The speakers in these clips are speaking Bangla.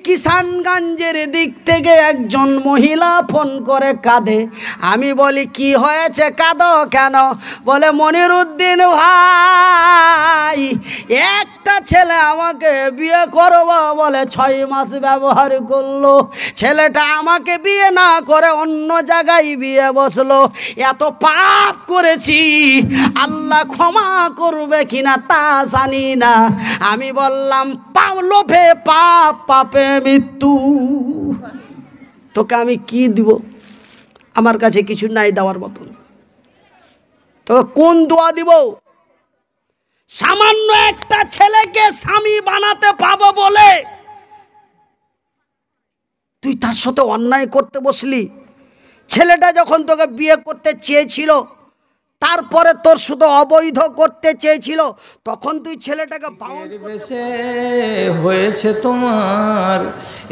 কিষানগঞ্জের দিক থেকে একজন মহিলা ফোন করে কাঁদে। আমি বলি কি হয়েছে, কাঁদো কেন? বলে মনিরুদ্দিন ভাই, একটা ছেলে আমাকে বিয়ে করবো বলে 6 মাস ব্যবহার করলো, ছেলেটা আমাকে বিয়ে না করে অন্য জায়গায় বিয়ে বসলো। এত পাপ করেছি, আল্লাহ ক্ষমা করবে কিনা তা জানি না। আমি বললাম লোভে পাপ, পাপে মৃত্যু। তোকে আমি কি দিব? আমার কাছে কিছু নাই দেওয়ার মতন। তোকে কোন দোয়া দিব? সামান্য একটা ছেলেকে স্বামী বানাতে পাবো বলে তুই তার সাথে অন্যায় করতে বসলি। ছেলেটা যখন তোকে বিয়ে করতে চেয়েছিল, তারপরে তোর শুধু অবৈধ করতে চেয়েছিল, তখন তুই ছেলেটাকে বেশে হয়েছে তোমার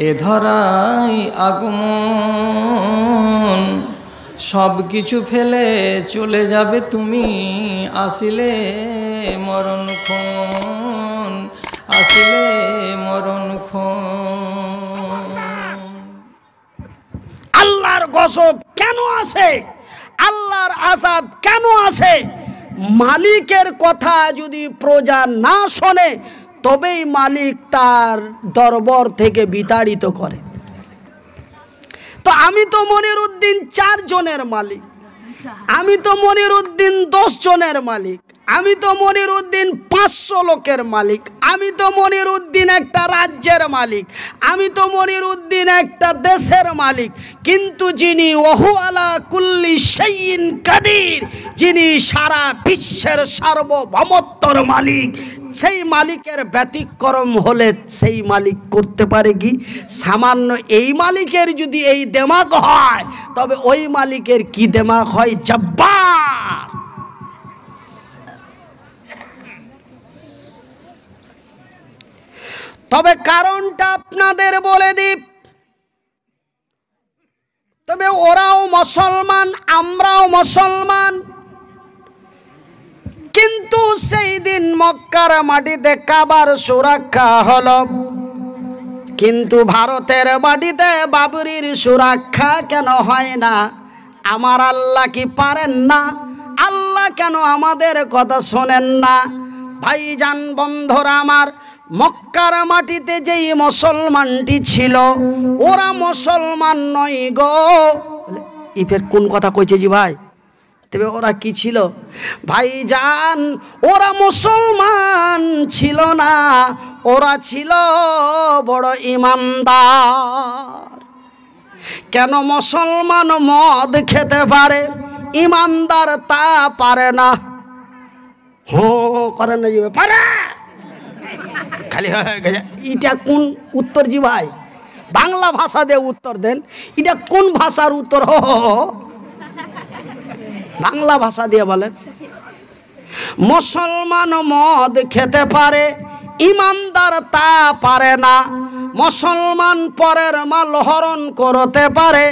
এ ধরাই আগমন, সব কিছু ফেলে চলে যাবে তুমি, আসিলে মরণক্ষণ, আসিলে মরণক্ষণ। আল্লাহর গজব কেন আসে? আল্লাহর আযাব কেন আসে? মালিকের কথা যদি প্রজা না শোনে তবেই মালিক তার দরবার থেকে বিতাড়িত করে। তো আমি তো মনিরুদ্দিন 4 জনের মালিক, আমি তো মনিরুদ্দিন 10 জনের মালিক, আমি তো মনিরুদ্দিন 500 লোকের মালিক, আমি তো মনিরুদ্দিন একটা রাজ্যের মালিক, আমি তো মনিরুদ্দিন একটা দেশের মালিক। কিন্তু যিনি ওহু আলা কুল্লি শাইইন কাদির, যিনি সারা বিশ্বের সার্বভৌমত্বর মালিক, সেই মালিকের ব্যতিক্রম হলে সেই মালিক করতে পারে কি? সামান্য এই মালিকের যদি এই দেমাগ হয়, তবে ওই মালিকের কি দেমাগ হয়? জব্বার। তবে কারণটা আপনাদের বলে দিই। তবে ওরাও মুসলমান, আমরাও মুসলমান, কিন্তু সেই দিন মক্কার মাটিতে কাবার সুরক্ষা হলো, কিন্তু ভারতের মাটিতে বাবরির সুরক্ষা কেন হয় না? আমার আল্লাহ কি পারেন না? আল্লাহ কেন আমাদের কথা শোনেন না? ভাইজান বন্ধুরা আমার, মক্কার মাটিতে যেই মুসলমানটি ছিল, ওরা মুসলমান নয় গো। ইফের কোন কথা কইছে জি ভাই? তবে ওরা কি ছিল ভাইজান? ওরা মুসলমান ছিল না, ওরা ছিল বড় ইমানদার। কেন মুসলমান মদ খেতে পারে, ইমানদার তা পারে না? হো করেন না জি ভাই, পারে খালি এটা কোন উত্তর জি ভাই? বাংলা ভাষা দিয়ে উত্তর দেন। এটা কোন ভাষার উত্তর? হো বাংলা ভাষা দিয়ে বলেন। মুসলমান মদ খেতে পারে, ইমানদার তা পারে না। মুসলমান পরের মাল হরণ করতে পারে,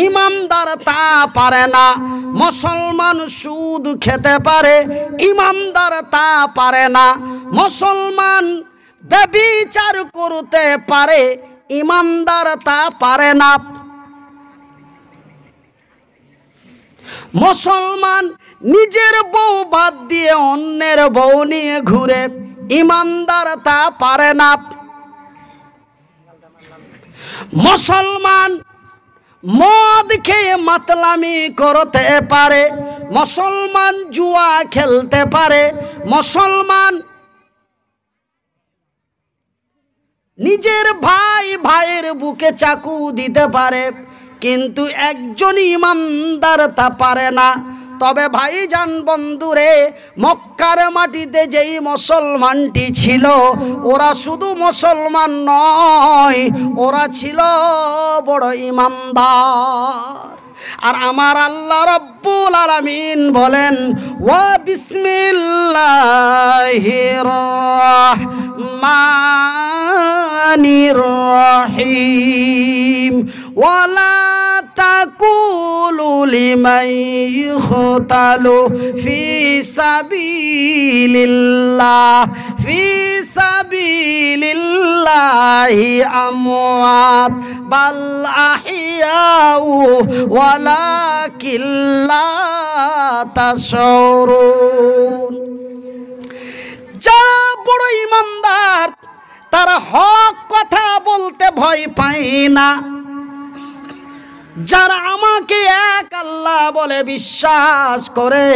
ইমানদার তা পারে না। মুসলমান সুদ খেতে পারে, ইমানদার তা পারে না। মুসলমান ব্যভিচার করতে পারে, ইমানদার তা পারে না। মুসলমান নিজের বউ বাদ দিয়ে অন্যের বউ নিয়ে ঘুরে, ইমানদার তা পারে না। মুসলমান মদ খেয়ে মাতলামি করতে পারে, মুসলমান জুয়া খেলতে পারে, মুসলমান নিজের ভাই ভাইয়ের বুকে চাকু দিতে পারে, কিন্তু একজন ইমানদার তা পারে না। তবে ভাইজান বন্ধুরে, মক্কার মাটিতে যেই মুসলমানটি ছিল, ওরা শুধু মুসলমান নয়, ওরা ছিল বড় ইমানদার। আর আমার আল্লাহ রব্বুল আলামিন বলেন, ওয়া বিসমিল্লাহির রাহমানির রহিম, ওয়ালা তাকুলু লিমান ইউকতালু ফি সাবিলিল্লাহ ফি সাবিলিল্লাহি আমওয়াত বাল আহিয়াউ ওয়ালাকিন লা তাশউরুন। যারা বড় ইমানদার তারা হক কথা বলতে ভয় পায় না। যারা আমাকে এক আল্লাহ বলে বিশ্বাস করে,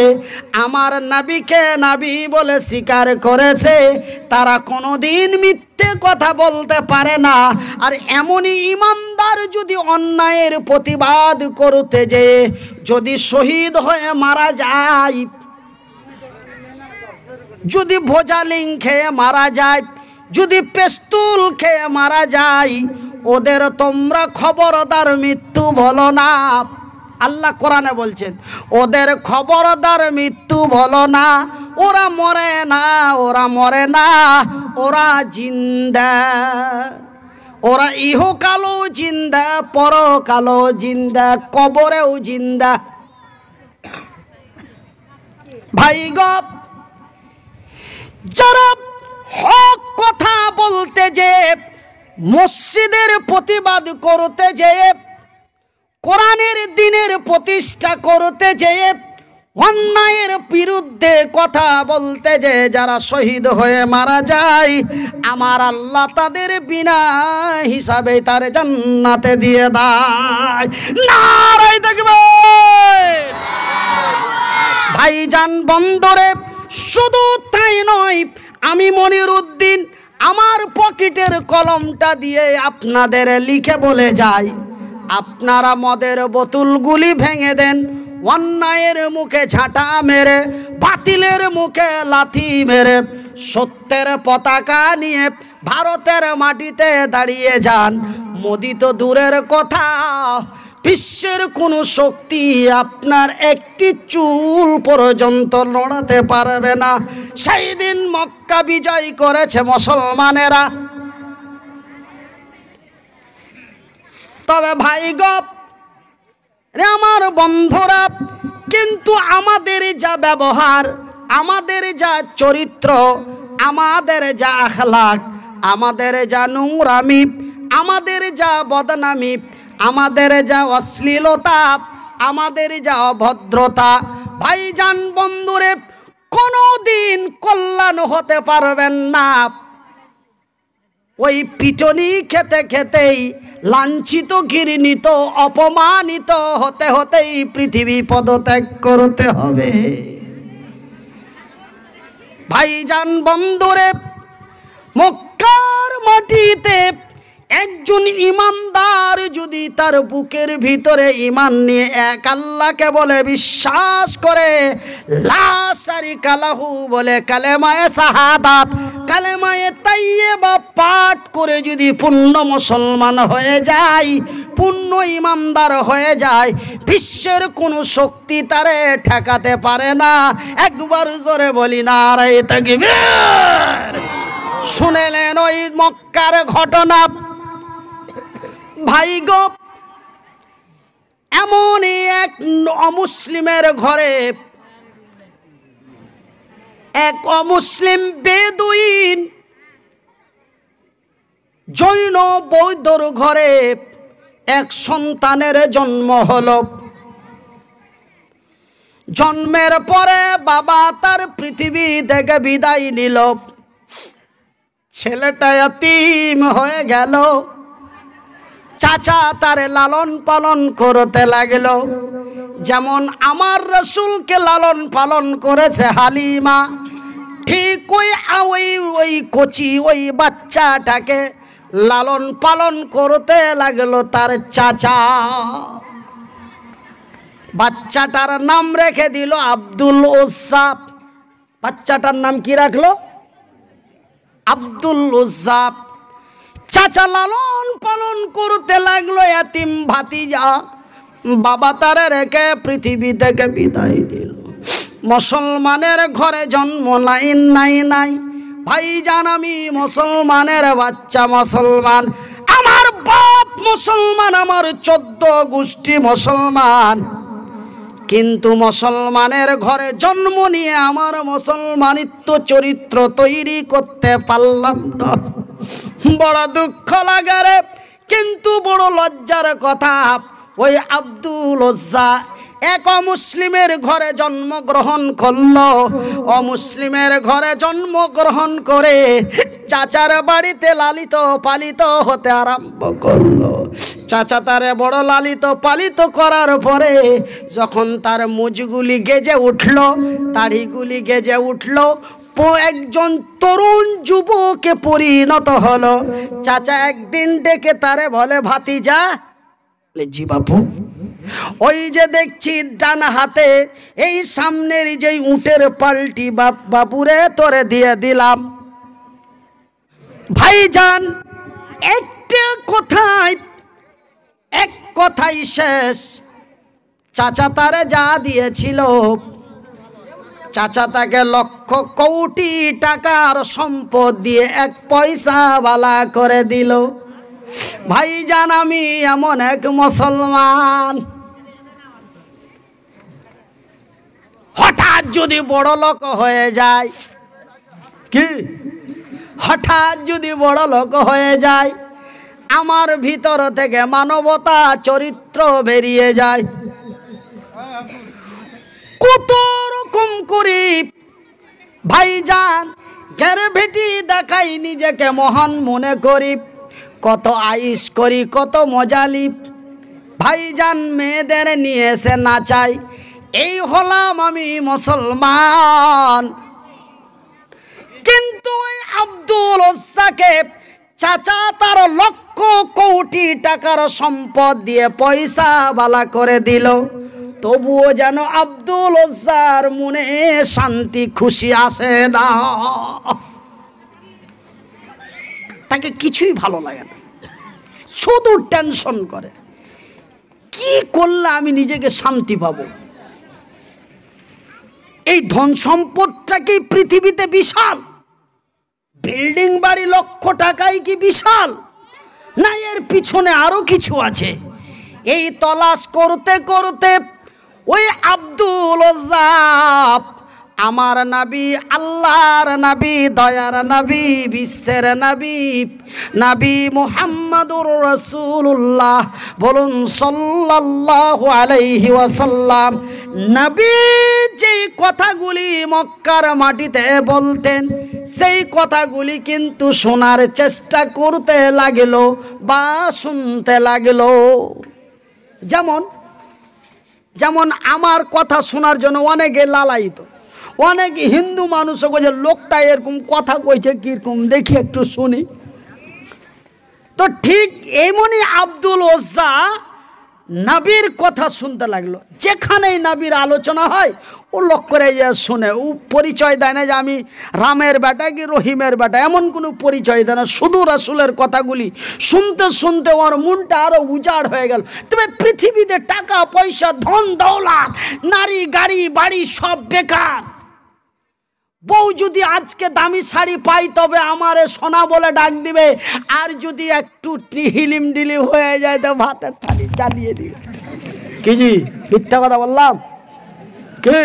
আমার নবীকে নবী বলে স্বীকার করেছে, তারা কোনোদিন মিথ্যে কথা বলতে পারে না। আর এমনই ইমানদার যদি অন্যায়ের প্রতিবাদ করতে যেয়ে যদি শহীদ হয়ে মারা যায়, যদি ভোজালিং খেয়ে মারা যায়, যদি পেস্তুল খেয়ে মারা যায়, ওদের তোমরা খবরদার মৃত্যু বলো না। আল্লাহ কোরআনে বলছেন, ওদের খবরদার মৃত্যু বলো না। ওরা মরে না, ওরা মরে না, ওরা জিন্দা। ওরা ইহকালও জিন্দা, পরকালও জিন্দা, কবরেও জিন্দা। ভাই গো, যারা হক কথা বলতে যে, মসজিদের প্রতিবাদ করতে যে, কোরআনের দ্বীনের প্রতিষ্ঠা করতে যে, অন্যায়ের বিরুদ্ধে কথা বলতে যে যারা শহীদ হয়ে মারা যায়, আমার আল্লাহ তাদের বিনা হিসাবে তার জান্নাতে দিয়ে দেয়। নারায়ে তাকবীর। ভাইজান বন্দরে শুধু তাই নয়, আমি মনিরউদ্দিন আমার পকেটের কলমটা দিয়ে আপনাদের লিখে বলে যাই, আপনারা মদের বোতলগুলি ভেঙে দেন, অন্যায়ের মুখে ঝাঁটা মেরে, বাতিলের মুখে লাথি মেরে, সত্যের পতাকা নিয়ে ভারতের মাটিতে দাঁড়িয়ে যান। মোদি তো দূরের কথা, বিশ্বের কোনো শক্তি আপনার একটি চুল পর্যন্ত নড়াতে পারবে না। সেই দিন মক্কা বিজয় করেছে মুসলমানেরা। তবে ভাই গো রে আমার বন্ধুরা, কিন্তু আমাদের যা ব্যবহার, আমাদের যা চরিত্র, আমাদের যা আখলাক, আমাদের যা নোংরামি, আমাদের যা বদনামি, আমাদের যা অশ্লীলতা, আমাদের যা অভদ্রতা, ভাইজান বন্ধুরে কোনো দিন কল্যাণ হতে পারবেন না। ওই পিটনি খেতে খেতেই, লাঞ্ছিত, ঘৃণিত, অপমানিত হতে হতেই পৃথিবী পদত্যাগ করতে হবে। ভাইজান বন্ধুরে, মক্কার মাটিতে একজন ইমানদার যদি তার বুকের ভিতরে ঈমান নিয়ে এক আল্লাহকে বলে বিশ্বাস করে, লা শারিকা লাহু বলে কালেমায়ে শাহাদাত, কালেমায়ে তাইয়্যিবা পাঠ করে যদি পূর্ণ মুসলমান হয়ে যায়, পূর্ণ ইমানদার হয়ে যায়, বিশ্বের কোনো শক্তি তারে ঠেকাতে পারে না। একবার জোরে বলি নারায়ে তাকবীর। শুনেলেন ওই মক্কার ঘটনা। ভাই গো, এমনই এক অমুসলিমের ঘরে এক অমুসলিম বেদুইন জৈন বৌদ্ধর ঘরে এক সন্তানের জন্ম হলো। জন্মের পরে বাবা তার পৃথিবী থেকে বিদায় নিল, ছেলেটা ইয়াতীম হয়ে গেল। চাচা তারে লালন পালন করতে লাগলো, যেমন আমার রাসূলকে লালন পালন করেছে হালিমা, ঠিক ওই কচি ওই বাচ্চাটাকে লালন পালন করতে লাগলো তার চাচা। বাচ্চাটার নাম রেখে দিল আব্দুল উজ্জা। বাচ্চাটার নাম কি রাখলো? আব্দুল উজ্জা। চাচা লালন পালন করতে লাগলো ইয়াতীম ভাতিজা। বাবা তারে রেখে পৃথিবী থেকে বিদায় দিল। মুসলমানের ঘরে জন্ম নাই। ভাইজান, আমি মুসলমানের বাচ্চা, মুসলমান, আমার বাপ মুসলমান, আমার 14 গোষ্ঠী মুসলমান, কিন্তু মুসলমানের ঘরে জন্ম নিয়ে আমার মুসলমানিত্ব চরিত্র তৈরি করতে পারলাম না। বড় দুঃখ লাগে রে, কিন্তু বড় লজ্জার কথা, ওই আব্দুল উজ্জা এক অমুসলিমের ঘরে জন্মগ্রহণ করলো। অমুসলিমের ঘরে জন্মগ্রহণ করে চাচার বাড়িতে লালিত পালিত হতে আরম্ভ করলো। চাচা তারে বড় লালিত পালিত করার পরে যখন তার মুজগুলি গেজে উঠল, দাড়িগুলি গেজে উঠল, একজন তরুণ যুবকে পরিণত হলো। চাচা একদিন ডেকে তারে বলে, ভাতিজা। জি বাপু। ওই যে দেখছি ডান হাতে এই সামনের যে উটের পাল্টি বাপুরে তোরে দিয়ে দিলাম। ভাইজান একটা কথাই, এক কথাই শেষ। চাচা তারে যা দিয়েছিল, চাচা তাকে লক্ষ কোটি টাকার সম্পদ দিয়ে এক পয়সা বালা করে দিল। ভাইজান আমি এমন এক মুসলমান, হঠাৎ যদি বড় লোক হয়ে যায়, কি হঠাৎ যদি বড় লোক হয়ে যায়, আমার ভিতর থেকে মানবতা চরিত্র বেরিয়ে যায়। কত রকম করি ভাইজান গ্যারেভিটি দেখাই, নিজেকে মহান মনে করি, কত আইস করি, কত মজালি। ভাইজান মেয়েদের নিয়ে এসে নাচাই, এই হলাম আমি মুসলমান। কিন্তু ওই আব্দুল উজ্জাকে চাচা তার লক্ষ কোটি টাকার সম্পদ দিয়ে পয়সা বালা করে দিল, তবুও যেন আব্দুল উজ্জার মনে শান্তি খুশি আসে না। তাকে কিছুই ভালো লাগে না, শুধু টেনশন করে, কি করলে আমি নিজেকে শান্তি পাবো। এই ধন সম্পদটা কি পৃথিবীতে বিশাল? বিল্ডিং বাড়ি লক্ষ টাকাই কি বিশাল? না, এর পিছনে আরো কিছু আছে। এই তলাশ করতে করতে ওই আব্দুল উজ্জা আমার নবী, আল্লাহর নবী, দয়ার নবী, বিশ্বের নবী, নবী মুহাম্মদুর রাসূলুল্লাহ, বলুন সাল্লাল্লাহু আলাইহি ওয়াসাল্লাম। নবী যেই কথাগুলি মক্কার মাটিতে বলতেন, সেই কথাগুলি কিন্তু শোনার চেষ্টা করতে লাগলো বা শুনতে লাগলো। যেমন যেমন আমার কথা শোনার জন্য অনেকে লালায়িত, অনেক হিন্দু মানুষও যে লোকটা এরকম কথা কইছে, কিরকম দেখি একটু শুনি। তো ঠিক এমনই আব্দুল উজ্জা নবীর কথা শুনতে লাগলো। যেখানেই নবীর আলোচনা হয় ও লোক করে যে শুনে, ও পরিচয় দেয় না যে আমি রামের বেটা কি রহিমের বেটা, এমন কোনো পরিচয় দেয় না। শুধু রাসূলের কথাগুলি শুনতে শুনতে ওর মনটা আরো উজাড় হয়ে গেল। তবে পৃথিবীতে টাকা পয়সা, ধন দৌলত, নারী গাড়ি বাড়ি সব বেকার। বউ যদি আজকে দামি শাড়ি পাই তবে আমারে সোনা বলে ডাক দিবে, আর যদি একটু হিলিম ডিলিম হয়ে যায় তো ভাতের থালি চালিয়ে দিবে। কি জি মিথ্যা কথা বললাম? কি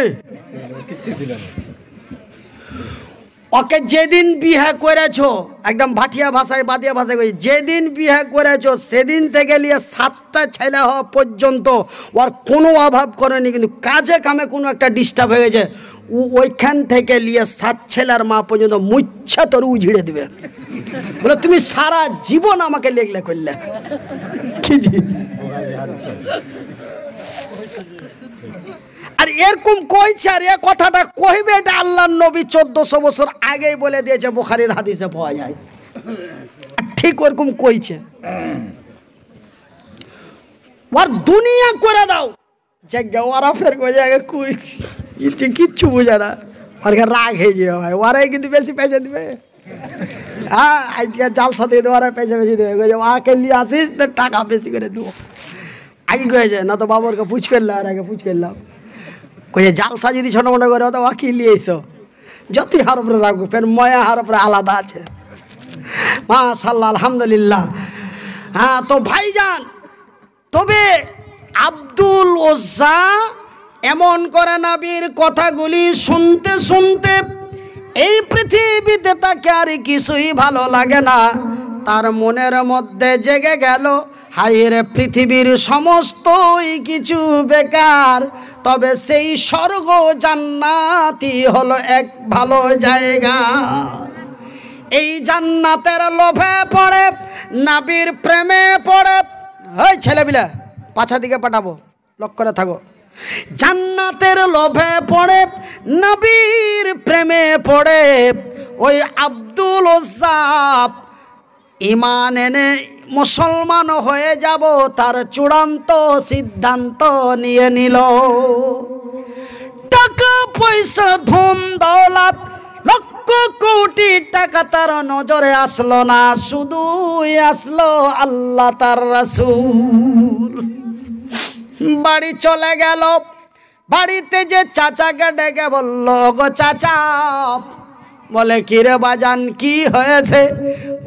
ওকে যেদিন বিয়ে করেছো, একদম ভাটিয়া ভাষায় বাদিয়া ভাষায় কই, যেদিন বিয়ে করেছো সেদিন থেকে নিয়ে 7টা ছেলে হওয়া পর্যন্ত ওর কোনো অভাব করেনি, কিন্তু কাজে কামে কোনো একটা ডিস্টার্ব হয়ে গেছে, ওইখান থেকে নিয়ে 7 ছেলের মা পর্যন্ত মুচ্ছা তোর উঝিড়ে দিবে। বলে তুমি সারা জীবন আমাকে লেগলে করলে। কি জি? আর এরকম কইছে, আর এ কথাটা কইবে এটা আল্লাহর নবী 1400 বছর আগেই বলে দিয়েছে, বুখারীর হাদিসে পাওয়া যায়। ঠিক ওরকম কইছে। ওর দুনিয়া করে দাও, জায়গা ওরা ফের কই জায়গা কই কিচ্ছু বুঝে না, ওর রাগ হয়ে যাবে ভাই। ওরাই কিন্তু বেশি পয়সা দিবে। হ্যাঁ, আজকে জালসা দিয়ে দেবো, ওরা পয়সা বেশি দেবে। ওকে নিয়ে আসিস তো টাকা বেশি করে দেবো। আগে কয়েছে না তো বাবরকে পুছ করলাম, আর আগে পুছ করলাম। কয়ে জালসা যদি ছোটো মোটো করে তো ওকে নিয়ে এসো, যতই হার উপরে রাখবো, ফের ময়া হার উপরে আলাদা আছে। মাশাআল্লাহ, আলহামদুলিল্লাহ। হ্যাঁ, তো ভাইজান, তবে আব্দুল উজ্জা এমন করে নবীর কথাগুলি শুনতে শুনতে এই পৃথিবীতে তাকে আর কিছুই ভালো লাগে না। তার মনের মধ্যে জেগে গেল, হায়রে পৃথিবীর সমস্তই কিছু বেকার, তবে সেই স্বর্গ জান্নাতই হলো এক ভালো জায়গা। এই জান্নাতের লোভে পড়ে, নবীর প্রেমে পড়ে, ওই ছেলেবিলা পাছা দিকে পাঠাবো, লক্ষ্য করে থাকো। জান্নাতের লোভে পড়ে, নবীর প্রেমে পড়ে, ওই আব্দুল ওজ্জাব ঈমান এনে মুসলমান হয়ে যাব তার চূড়ান্ত সিদ্ধান্ত নিয়ে নিল। টাকা পয়সা ধন দৌলত লক্ষ কোটি টাকা তার নজরে আসলো না, শুধুই আসলো আল্লাহ তার রাসূল। বাড়ি চলে গেল, বাড়িতে যে চাচাকে ডেকে বলল, গো চাচা, বলে কিরে বাজান কি হয়েছে?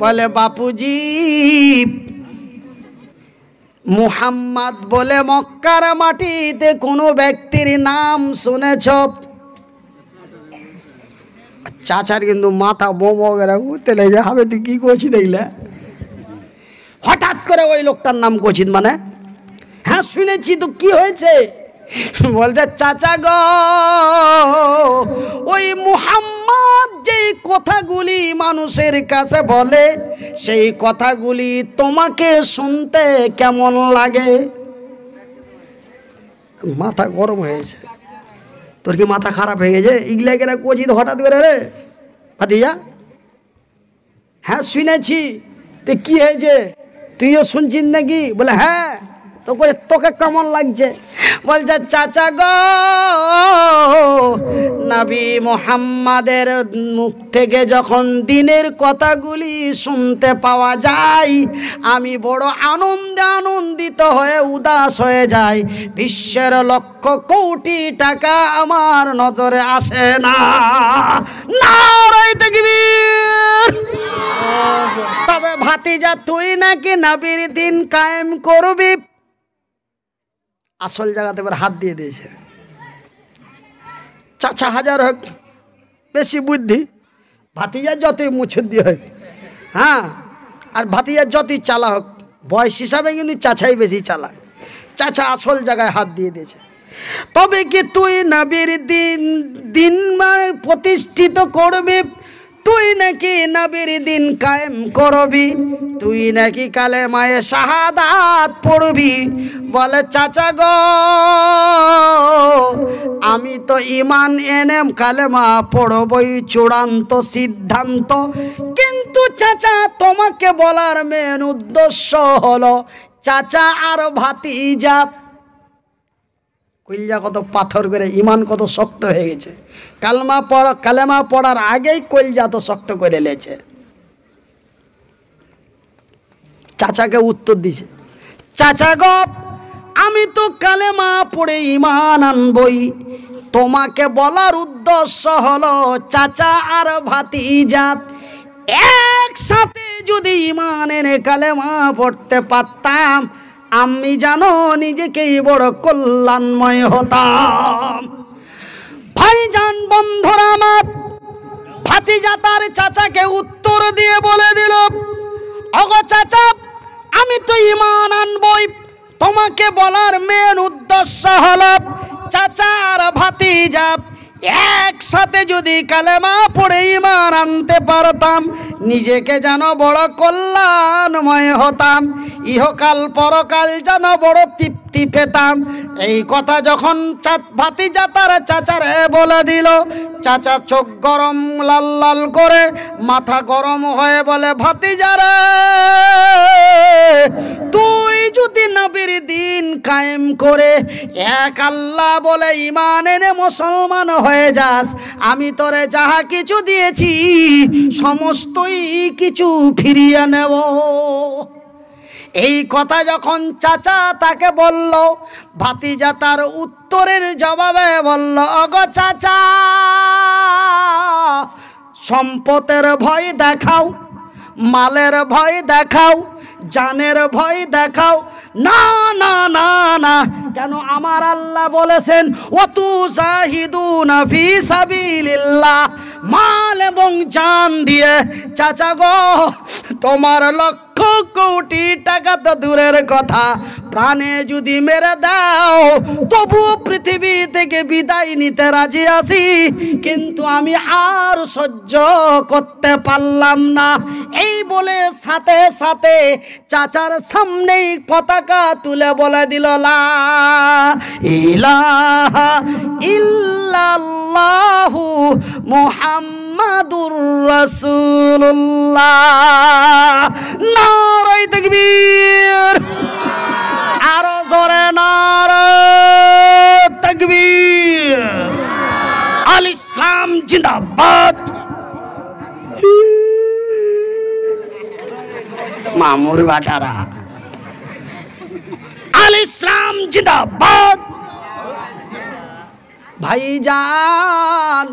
বলে বাপুজি, মুহাম্মদ বলে মক্কার মাটিতে কোনো ব্যক্তির নাম শুনেছ? চাচার কিন্তু মাথা বোমো করে উঠতে লেগে, হবে তুই কি করছিস দেখলে? হঠাৎ করে ওই লোকটার নাম করছিস মানে? হ্যাঁ শুনেছি, তো কি হয়েছে? বলতে চাচা গো, ওই মুহাম্মদ যেই কথাগুলি মানুষের কাছে বলে, সেই কথাগুলি তোমাকে শুনতে কেমন লাগে? মাথা গরম হয়েছে। তোর কি মাথা খারাপ হয়ে গেছে? ইগলা কেনা কোচিত হঠাৎ করে রে ভাতিজা? হ্যাঁ শুনেছি, তো কি হয়েছে? তুইও শুনছিস নাকি? বলে হ্যাঁ। তো তোকে কেমন লাগছে? বলছে চাচা গো, নবী মুহাম্মাদের মুখ থেকে যখন দিনের কথাগুলি শুনতে পাওয়া যায়, আমি বড় আনন্দিত হয়ে উদাস হয়ে যাই। বিশ্বের লক্ষ কোটি টাকা আমার নজরে আসে না। নারায়ে তাকবীর। তবে ভাতিজা, তুই নাকি নবীর দিন কায়েম করবি। আসল জায়গাতে এবার হাত দিয়ে দিয়েছে। চাচা হাজার হোক বেশি বুদ্ধি, ভাতিজা যতই মুছুদ্দি হোক, হ্যাঁ, আর ভাতিজা যতই চালা হোক, বয়স হিসাবে কিন্তু চাচাই বেশি চালা। চাচা আসল জায়গায় হাত দিয়ে দিয়েছে। তবে কি তুই নবীর দিন প্রতিষ্ঠিত করবি? তুই নাকি নবীর দিন কায়েম করবি? তুই নাকি কালেমায়ে শাহাদাত পড়বি? বলে চাচা গো, আমি তো ঈমান এনে কালেমা পড়বই, চূড়ান্ত সিদ্ধান্ত। কিন্তু চাচা, তোমাকে বলার মেন উদ্দেশ্য হলো চাচা আর ভাতিজা কইলজা কত পাথর করে, ঈমান কত শক্ত হয়ে গেছে। কালেমা পড়ার আগেই কইলজা তো শক্ত করে লেছে। চাচাকে উত্তর দিছে, চাচা গো, আমি তো কালেমা পড়ে ঈমান আনবই। তোমাকে বলার উদ্দেশ্য হলো চাচা আর ভাতিজা একসাথে যদি ঈমান এনে কালেমা পড়তে পারতাম, আমি জানো নিজেকেই বড় কল্যাণময় হতাম। ভাইজান বন্ধুরা আমার, ভাতিজা তার চাচাকে উত্তর দিয়ে বলে দিল, ওগো চাচা, আমি তো ঈমান আনবই। তোমাকে বলার মেন উদ্দেশ্য হলো চাচা আর ভাতিজা একসাথে যদি কালেমা পড়ে ঈমান আনতে পারতাম, নিজেকে যেন বড় কল্যাণময় হতাম, ইহকাল পরকাল যেন বড় তৃপ্তি পেতাম। এই কথা যখন ভাতিজা তার চাচারে বলে দিল, চাচা চোখ গরম লাল লাল করে, মাথা গরম হয়ে বলে, ভাতিজারে, তুই যদি নবীর দিন কায়েম করে এক আল্লাহ বলে ঈমান এনে মুসলমান হয়ে যাস, আমি তোরে যাহা কিছু দিয়েছি সমস্তই কিছু ফিরিয়ে নেব। এই কথা যখন চাচা তাকে বলল, ভাতিজা তার উত্তরের জবাবে বলল, ওগো চাচা, সম্পদের ভয় দেখাও, মালের ভয় দেখাও, জানের ভয় দেখাও, না না না না, কেন? আমার আল্লাহ বলেছেন ওয়াতু জাহিদুনা ফি সাবিলিল্লাহ, মাল এবং জান দিয়ে। চাচা গো, তোমার লক্ষ কোটি টাকা তো দূরের কথা, প্রাণে যদি মেরে দাও তবু পৃথিবী থেকে বিদায় নিতে রাজি আছি, কিন্তু আমি আর সহ্য করতে পারলাম না। এই বলে সাথে সাথে চাচার সামনেই পতাকা তুলে বলে দিল লা ইলাহা ইল্লাল্লাহু মুহাম্মাদুর রাসূলুল্লাহ। নারে তাকবীর, আরো জোরে নারে তাকবীর। আল ইসলাম জিন্দাবাদ। মামুর বাটারা, আল ইসলাম জিন্দাবাদ। ভাইজান,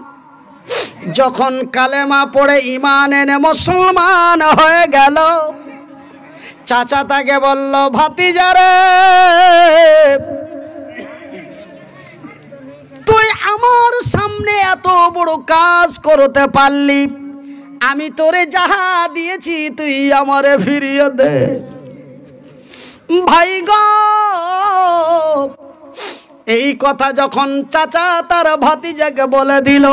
যখন কালেমা পড়ে ঈমান এনে মুসলমান হয়ে গেল, চাচা তাকে বলল, ভাতিজারে তুই আমার সামনে এত বড় কাজ করতে পারলি, আমি তোরে যাহা দিয়েছি তুই আমারে ফিরিয়ে দে। ভাই গো, এই কথা যখন চাচা তার ভাতিজাকে বলে দিল,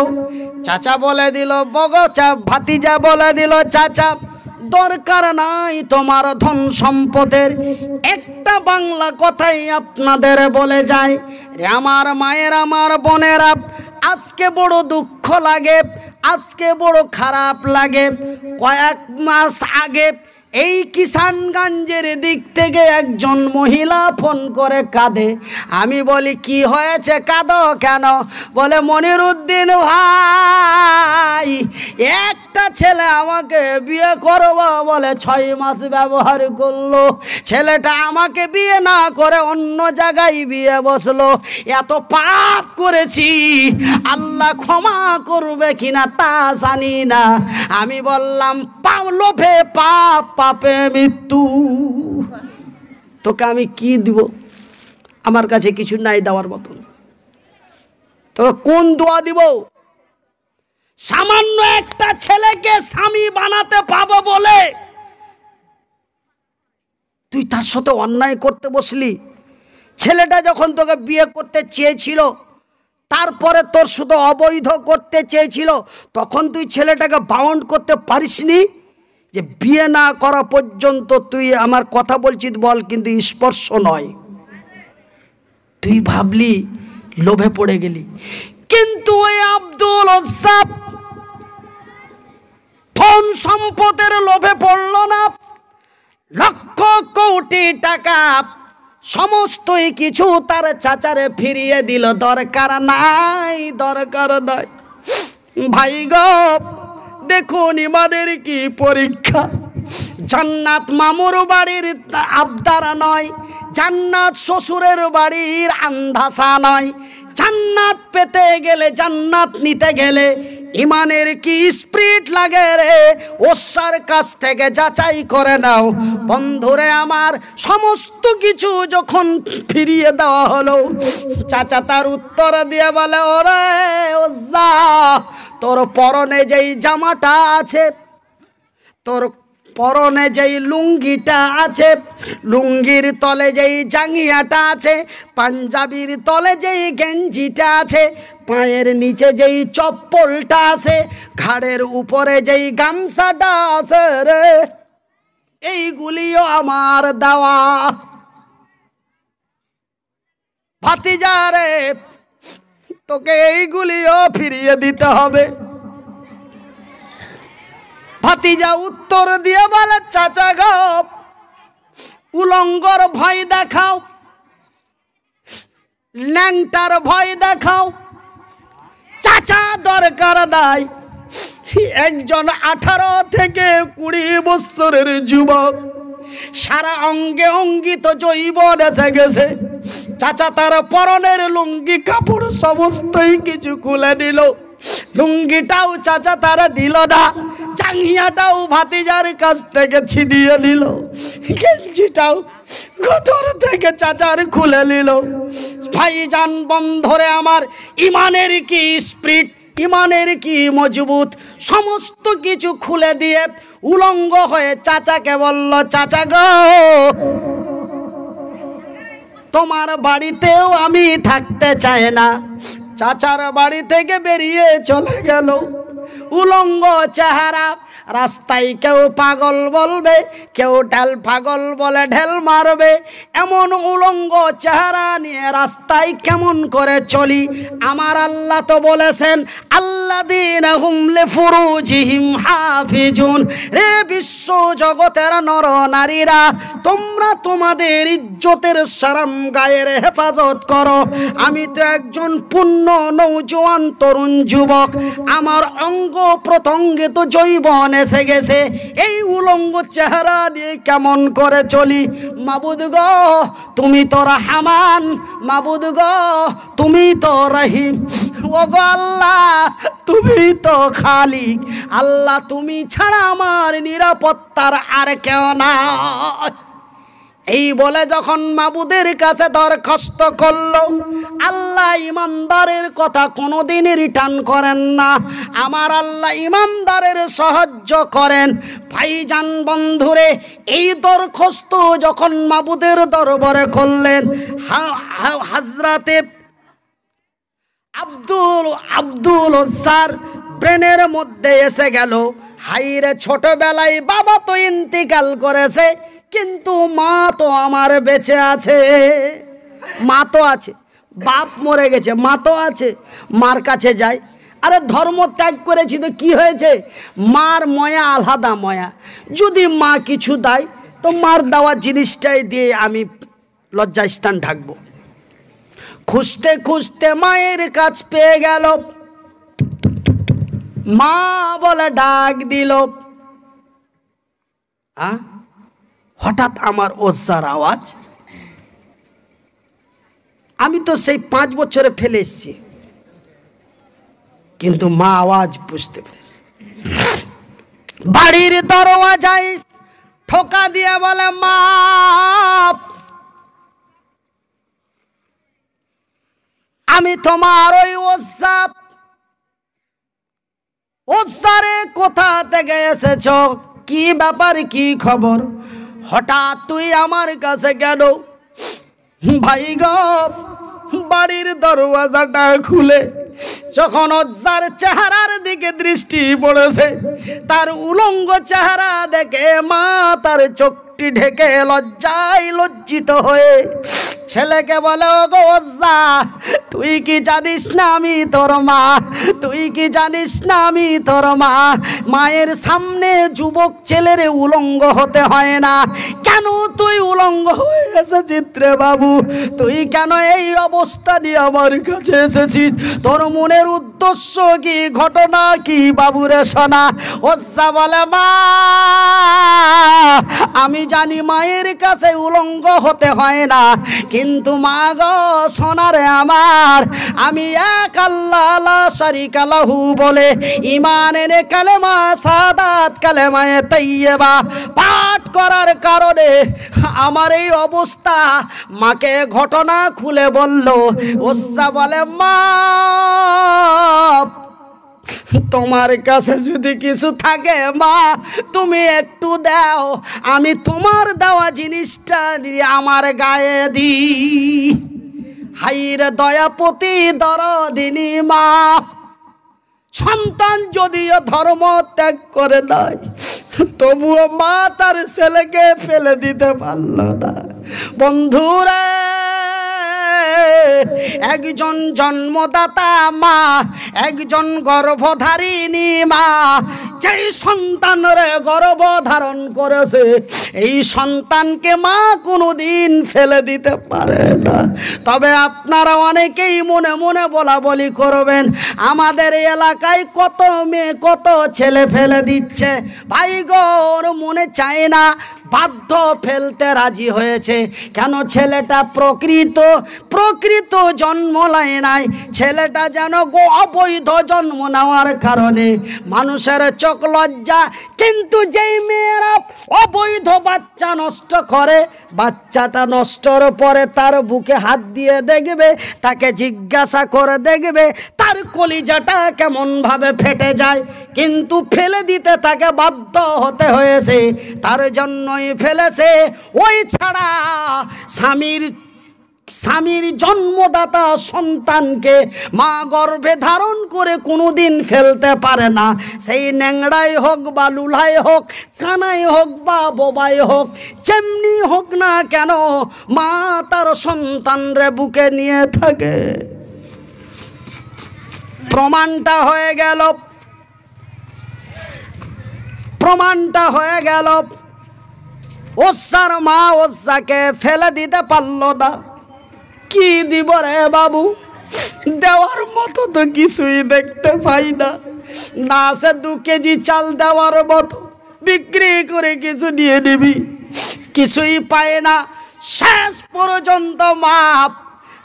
চাচা বলে দিল ভাতিজা বলে দিল, চাচা দরকার নাই তোমার ধন সম্পদের, একটা বাংলা কথাই আপনাদের বলে যায় রে আমার মায়ের, আমার বোনেরা, আজকে বড় দুঃখ লাগে, আজকে বড় খারাপ লাগে। কয়েক মাস আগে এই কিষানগঞ্জের দিক থেকে একজন মহিলা ফোন করে কাঁদে। আমি বলি কি হয়েছে, কাঁদো কেন? বলে মনিরুদ্দিন ভাই, একটা ছেলে আমাকে বিয়ে করবো বলে 6 মাস ব্যবহার করলো, ছেলেটা আমাকে বিয়ে না করে অন্য জায়গায় বিয়ে বসলো। এত পাপ করেছি, আল্লাহ ক্ষমা করবে কিনা তা জানি না। আমি বললাম লোভে পাপ, পাপে মৃত্যু, তোকে আমি কি দিব? আমার কাছে কিছু নাই দেওয়ার মতন, তোকে কোন দোয়া দিব? সামান্য একটা ছেলেকে স্বামী বানাতে পাবো বলে তুই তার সাথে অন্যায় করতে বসলি। ছেলেটা যখন তোকে বিয়ে করতে চেয়েছিল, তারপরে তোর শুধু অবৈধ করতে চেয়েছিল, তখন তুই ছেলেটাকে বাউন্ড করতে পারিসনি যে বিয়ে না করা পর্যন্ত তুই আমার কথা বলছিস বল, কিন্তু স্পর্শ নয়। তুই ভাবলি, লোভে পড়ে গেলি। কিন্তু ওই আব্দুল ওয়াসাব ধন সম্পদের লোভে পড়ল না, লক্ষ কোটি টাকা সমস্তই কিছু তার চাচারে ফিরিয়ে দিল। দরকার নাই, দরকার নাই। ভাই গো, দেখুন ইমানের কি পরীক্ষা। জান্নাত মামুর বাড়ির আবদার নয়, জান্নাত শ্বশুরের বাড়ির আন্ধাসা নয়। জান্নাত পেতে গেলে, জান্নাত নিতে গেলে ইমানের কি স্পিরিট লাগে রে, ওসার কাছ থেকে যাচাই করে নাও। বন্ধুরে আমার, সমস্ত কিছু যখন ফিরিয়ে দেওয়া হলো, চাচা তার উত্তর দিয়ে বলে, ওরে ওজ্জা, তোর পরনে যেই জামাটা আছে, তোর পরনে যেই লুঙ্গিটা আছে, লুঙ্গির তলে যেই জাঙ্গিয়াটা আছে, পাঞ্জাবির তলে যেই গেঞ্জিটা আছে, পায়ের নিচে যেই চপ্পলটা আছে, ঘাড়ের উপরে যেই গামছাটা আছে রে, এইগুলিও আমার দেওয়া। ভাতিজা রে, তোকে এইগুলিও ফিরিয়ে দিতে হবে। ভাতিজা উত্তর দিয়ে বলে, চাচা গো, উলঙ্গর ভয় দেখাও, ল্যাংটার ভয় দেখাও, চাচা দরকার নাই। একজন 18 থেকে 20 বছরের যুবক, সারা অঙ্গে অঙ্গিত জৈবন এসে গেছে। চাচা তার পরনের লুঙ্গি কাপড় সমস্তই কিছু খুলে দিল। লুঙ্গিটাও চাচা তারা দিল না, জাঙ্গিয়াটাও ভাতিজার কাছ থেকে ছিনিয়ে নিল, গেঞ্জিটাও গতর থেকে চাচার খুলে নিল। ভাইজান বন্ধরে আমার, ইমানের কি স্পিরিট, ইমানের কি মজবুত, সমস্ত কিছু খুলে দিয়ে উলঙ্গ হয়ে চাচাকে বলল, চাচা গো তোমার বাড়িতেও আমি থাকতে চাই না। চাচার বাড়ি থেকে বেরিয়ে চলে গেল। উলঙ্গ চেহারা, রাস্তায় কেউ পাগল বলবে, কেউ ঢেল পাগল বলে ঢেল মারবে। এমন উলঙ্গ চেহারা নিয়ে রাস্তায় কেমন করে চলি? আমার আল্লাহ তো বলেছেন, আল্লাযীনা হুম লিফুরুজিহিম হাফিজুন। রে বিশ্ব জগতের নর নারীরা, তোমরা তোমাদের ইজ্জতের সারাম গায়ের হেফাজত করো। আমি তো একজন পূর্ণ নৌজওয়ান তরুণ যুবক, আমার অঙ্গ প্রত্যঙ্গে তো যৌবন এসে গেছে। এই উলঙ্গ চেহারা নিয়ে কেমন করে চলি? মাবুদ গো তুমি তো রহমান, মাবুদ গো তুমি তো রহিম, ও গো আল্লাহ তুমি তো খালিক। আল্লাহ তুমি ছাড়া আমার নিরাপত্তার আর কেউ না। এই বলে যখন মাবুদের কাছে দরখাস্ত করলো, আল্লাহ ইমানদারের কথা কোনোদিন রিটার্ন করেন না। আমার আল্লাহ ইমানদারের সাহায্য করেন। ভাইজান বন্ধুরে, এই দরখাস্ত যখন মাবুদের দরবারে করলেন, হযরতে আব্দুল স্যার ব্রেনের মধ্যে এসে গেল, হাইরে ছোটবেলায় বাবা তো ইন্তিকাল করেছে, কিন্তু মা তো আমার বেঁচে আছে। মা তো আছে, বাপ মরে গেছে, মা তো আছে। মার কাছে যাই, আরে ধর্ম ত্যাগ করেছি তো কি হয়েছে? মার ময়া আলাদা ময়া। যদি মা কিছু দেয় তো মার দেওয়া জিনিসটাই দিয়ে আমি লজ্জাস্থান ঢাকবো। খুঁজতে খুঁজতে মায়ের কাছ পেয়ে গেল। মা বলে ডাক দিল। হঠাৎ আমার ওজ্জার আওয়াজ। আমি তো সেই 5 বছরে ফেলে এসেছি, কিন্তু মা আওয়াজ বুঝতে পেরেছে। বাড়ির দরওয়াজায় ঠোকা দিয়ে বলে, মা আমি তোমার ওই ওজ্জারে কোথা থেকে এসেছ? কি ব্যাপার, কি খবর? হঠাৎ তুই আমার কাছে কেন? ভাই গো, বাড়ির দরওয়াজাটা খুলে যখন ওজ্জার চেহারার দিকে দৃষ্টি পড়েছে, তার উলঙ্গ চেহারা দেখে মা তার চোখটি ঢেকে লজ্জায় লজ্জিত হয়ে ছেলেকে বলে, ও গো ওজ্জা, তুই কি জানিস না আমি তোর মা? তুই কি জানিস না আমি তোর মা? মায়ের সামনে যুবক ছেলেরে উলঙ্গ হতে হয় না। কেন তুই উলঙ্গ হয়ে এসেছিস রে বাবু? তুই কেন এই অবস্থা নিয়ে আমার কাছে এসেছিস? তোর মনের উদ্দেশ্য কি, ঘটনা কি বাবুরে শোনা। ওজ্জা বলে, মা আমি জানি মায়ের কাছে উলঙ্গ হতে হয় না, কিন্তু মা গো সোনারে আমার, আমি এক আল্লাহ লা শারিকা লাহু বলে ঈমান এনে কালেমা সাদাত কালেমায়ে তাইয়্যিবা পাঠ করার কারণে আমার এই অবস্থা। মাকে ঘটনা খুলে বলল। ওজ্জা বলে, মা তোমার কাছে যদি কিছু থাকে মা তুমি একটু দাও, আমি তোমার দেওয়া জিনিসটা আমার গায়ে দিই। হাইরে দয়াপতি দরদিনী মা। সন্তান যদিও ধর্ম ত্যাগ করে নাই, তবুও মা তার ছেলেকে ফেলে দিতে পারল না। বন্ধুরা, একজন জন্মদাতা মা, একজন গর্ভধারিণী মা, যেই সন্তানরে গর্ভ ধারণ করেছে, এই সন্তানকে মা কোনোদিন ফেলে দিতে পারে না। তবে আপনারা অনেকেই মনে মনে বলা বলি করবেন, আমাদের এলাকায় কত মেয়ে কত ছেলে ফেলে দিচ্ছে। ভাই গো, ওর মনে চায় না বাধ্য ফেলতে রাজি হয়েছে। কেন? ছেলেটা প্রকৃত জন্ম নেয় নাই, ছেলেটা যেন অবৈধ জন্ম নেওয়ার কারণে মানুষের চোখ লজ্জা। কিন্তু যেই মেয়েরা অবৈধ বাচ্চা নষ্ট করে, বাচ্চাটা নষ্টর পরে তার বুকে হাত দিয়ে দেখবে, তাকে জিজ্ঞাসা করে দেখবে, তার কলিজাটা কেমন ভাবে ফেটে যায়। কিন্তু ফেলে দিতে তাকে বাধ্য হতে হয়েছে, তার জন্যই ফেলেছে। ওই ছাড়া স্বামীর জন্মদাতা সন্তানকে মা গর্ভে ধারণ করে কোনোদিন ফেলতে পারে না। সেই ন্যাংড়াই হোক বা লুলাই হোক, কানাই হোক বা বোবাই হোক, যেমনি হোক না কেন, মা তার সন্তানরে বুকে নিয়ে থাকে। প্রমাণটা হয়ে গেল ওসার মা ওসাকে ফেলে দিতে পারল না। কি দিব রে বাবু, দেওয়ার মতো তো কিছুই দেখতে পাই না। না আছে 2 কেজি চাল দেওয়ার মতো, বিক্রি করে কিছু নিয়ে নিবি, কিছুই পায় না। শেষ পর্যন্ত মা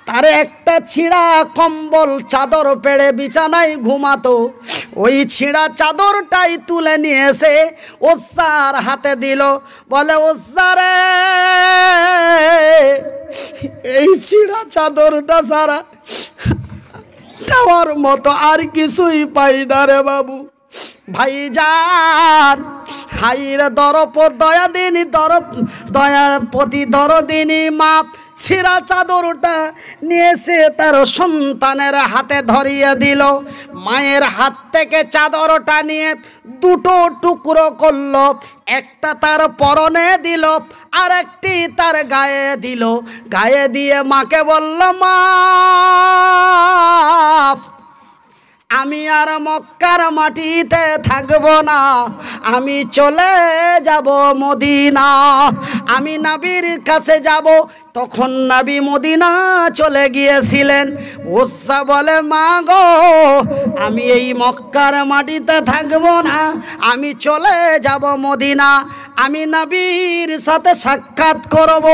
তার একটা ছিঁড়া কম্বল চাদর পেড়ে বিছানায় ঘুমাতো, ওই ছিঁড়া চাদরটাই তুলে নিয়ে এসে ওসার হাতে দিল। বলে, ওসারে, এই ছিঁড়া চাদরটা ছাড়া দেওয়ার মতো আর কিছুই পাই না রে বাবু। ভাইজান, হাইরে দয়াপতি দরদিনী মা ছিঁড়া চাদরটা নিয়ে এসে তার সন্তানের হাতে ধরিয়ে দিল। মায়ের হাত থেকে চাদরটা নিয়ে 2 টুকরো করল, একটা তার পরনে দিল, আর একটি তার গায়ে দিল। গায়ে দিয়ে মাকে বলল, মা, আমি আর মক্কার মাটিতে থাকবো না, আমি চলে যাব মদিনা, আমি নবীর কাছে যাব। তখন নবী মদিনা চলে গিয়েছিলেন। ওসা বলে, মা গো, আমি এই মক্কার মাটিতে থাকবো না, আমি চলে যাব মদিনা, আমি নবীর সাথে সাক্ষাৎ করব,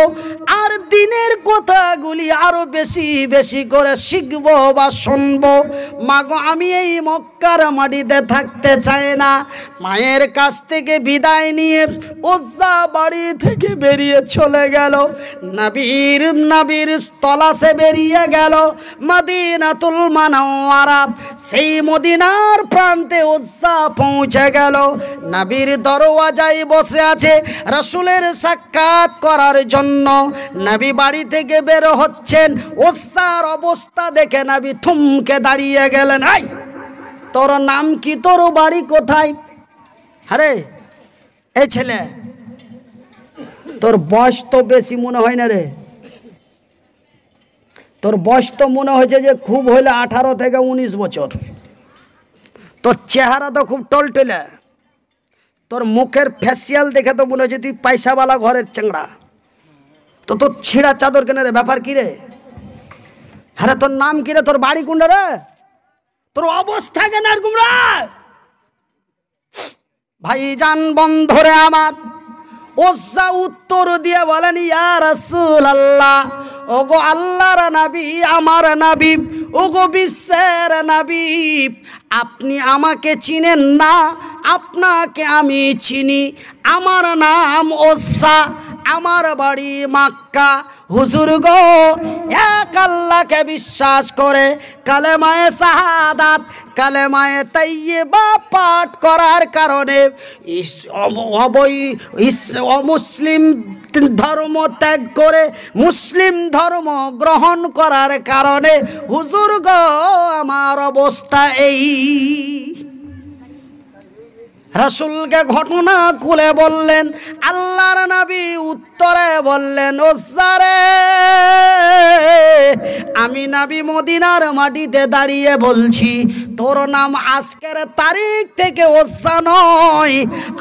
আর দিনের কথাগুলি আরো বেশি বেশি করে শিখব বা শুনব। মা গো, আমি এই মক্কার মাটিতে থাকতে চাই না। মায়ের কাছ থেকে বিদায় নিয়ে ওসা বাড়ি থেকে বেরিয়ে চলে গেল। নবীর তলাশে বেরিয়ে গেল মদিনাতুল মুনাওয়ারা। সেই মদিনার প্রান্তে ওসা পৌঁছে গেল। নবীর দরওয়াজায় বসে আছে রাসূলের সাক্ষাৎ করার জন্য। নবী বাড়ি থেকে বের হচ্ছেন, ওসার অবস্থা দেখে নবী থমকে দাঁড়িয়ে গেলেন। এই, তোর নাম কি, তোর বাড়ি কোথায়? আরে এই ছেলে, তোর বয়স তো বেশি মনে হয় না রে, তোর বয়স তো মনে হয়েছে যে খুব হইলে 18 থেকে 19 বছর। তোর চেহারা তো খুব টলটলে, তোর মুখের ফেসিয়াল দেখে তো মনে হচ্ছে তুই পয়সাওয়ালা ঘরের চেংড়া। তো তোর ছিঁড়া চাদর কেনে রে, ব্যাপার কি রে? আরে তোর নাম কি রে, তোর বাড়ি কোনটা রে, তোর অবস্থা কেন এরকম রে? ভাইজান বন্ধুরে আমার, ওসা উত্তর দিয়ে বলেন, ইয়া রাসূলুল্লাহ, ওগো আল্লাহর নবী, আমার নবী, ওগো বিশ্বের নবী, আপনি আমাকে চিনেন না, আপনাকে আমি চিনি। আমার নাম ওসা, আমার বাড়ি মক্কা। হুজুর গো, এক আল্লাহকে বিশ্বাস করে কালেমায়ে শাহাদাত, কালেমায়ে তাইয়্যিবা পাঠ করার কারণে অমুসলিম ধর্ম ত্যাগ করে মুসলিম ধর্ম গ্রহণ করার কারণে হুজুর গো আমার অবস্থা এই। রাসূলকে ঘটনা খুলে বললেন। আল্লাহর নবী উত্তরে বললেন, ওসারে, আমি নবী মদিনার মাটিতে দাঁড়িয়ে বলছি, তোর নাম আজকের তারিখ থেকে ওসা নয়,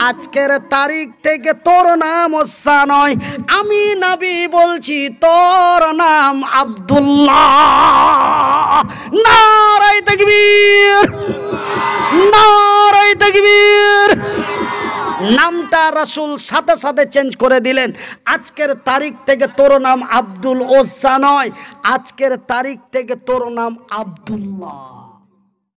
আজকের তারিখ থেকে তোর নাম ওসা নয়, আমি নবী বলছি, তোর নাম আব্দুল্লাহ। নারায়ে তাকবীর, নারায়ে তাকবীর, নামটা রাসূল সাথে সাথে চেঞ্জ করে দিলেন। আজকের তারিখ থেকে তোর নাম আব্দুল ওজ্জা নয়, আজকের তারিখ থেকে তোর নাম আব্দুল্লাহ।